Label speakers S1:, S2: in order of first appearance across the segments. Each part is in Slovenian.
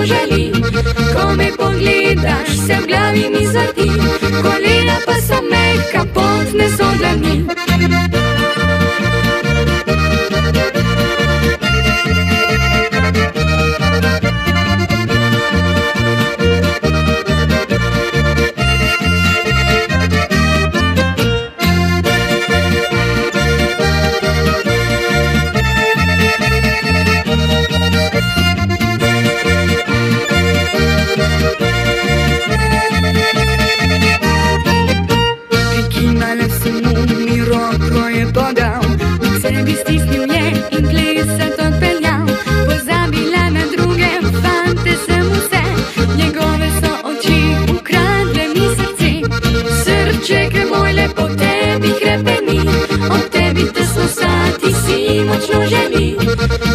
S1: želi. Ko me pogledaš, se v glavi mi zvrti, kolena pa so mehka, potne so dlani. Sebi stisnil je in plesat odpeljal, pozabila na druge fante sem vse, njegove so oči ukradle mi srce. Srček moj lepo tebi hrepeni, od tebi tesno sati si močno želi.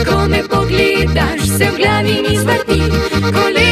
S1: Ko me pogledaš, se v glavi mi zvrti, kolena